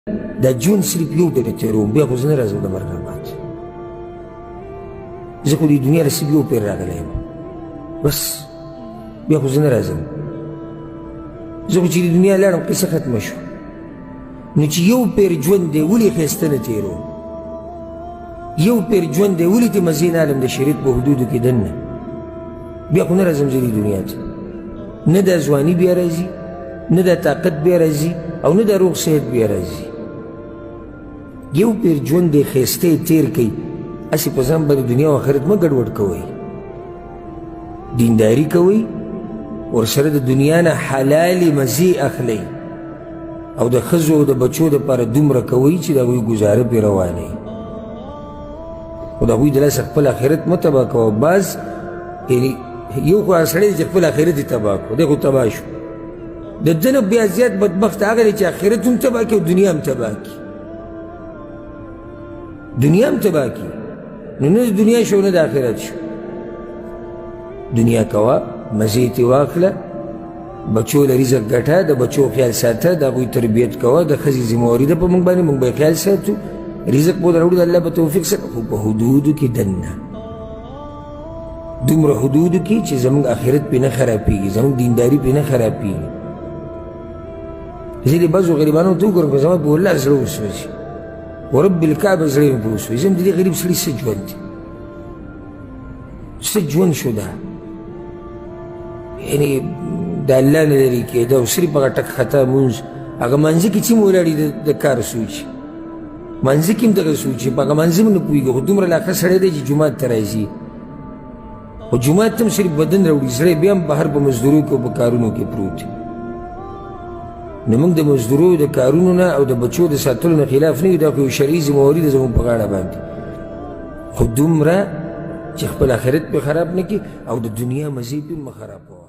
دا ژوند صرف یو ځل تېروم، بیا خو زه نه راځم د مرګ نه بعد. زه خو دې دنیا له صرف یو پیر راغلی یم، بس بیا خو زه نه راځم. زه خو چې د دنیا لاړم قصه ختمه شوه. نو چې یو پیر ژوند دی ولې ښایسته نه تېروم؟ یو پیر ژوند دی ولې دې مزې نه علم د شریعت په حدودو کې دننه؟ بیا خو نه راځم زه دې دنیا ته. نه دا ځواني بیا راځي، نه دا طاقت بیا راځي، او نه دا روغ صحت بیا راځي. یو پیر ژوند دی ښایسته یې تېر کوي، هسې په ځان باندې دنیا او آخرت مه ګډوډ کوئ. دینداري کوئ، ورسره د دنیا نه حلالې مزې اخلئ، او د ښځو او د بچو دپاره دومره کوئ چې د هغوی ګزاره پرې روانوي. خو د هغوی د لاسه خپل آخرت مه تباه کوه. بعض یعنې یو خو هغه سړی دی چې خپل آخرت یې تباه کړو، دی خو تباه شو. د ده نه بیا زیات بدبخته هغه دی چې آخرت هم تباه کړي او دنیا هم تباه کړي. دنیا هم تباه کړي، نو نه د دنیا شو نه د آخرت شو. دنیا کوه، مزې ترې واخله، بچو له رزق ګټه، د بچو خیال ساته، د هغوی تربیت کوه، د ښځې ذمهواري ده په موږ باندې، موږ به یې خیال ساتو. رزق به راوړو د الله په توفیق سره، خو په حدودو کې دننه، دومره حدودو کې چې زموږ آخرت پرې نه خرابېږي، زموږ دینداري پرې نه خرابېږي. زه دې بعضو غریبانو ته وګورم که زما په والله زړه وسوځي، ورب الکعبه زړه مې پرې وسوځي. زه یم د دې غریب سړي څه ژوند دی، څه ژوند شو دا؟ یعنې د الله نه لرې کېده او صرف هغه ټک خطا مونځ، هغه مانځه کې چې مو ولاړي د کار سوچ، مانځه کې هم دغه سوچ، په هغه مانځه هم نه پوهېږي. خو دومره لا ښه سړی دی چې جومات ته راځي، خو جومات ته هم صرف بدن راوړي، زړه بیا هم بهر په مزدورو کې او په کارونو کې پروت دی. نو موږ د مزدورو د کارونو نه او د بچو د ساتلو نه خلاف نه یو، دا خو یو شرعي ذمهواري ده زموږ په غاړه باندې. خو دومره چې خپل آخرت پرې خراب نه کړي او د دنیا مزې پرې مه خرابوه.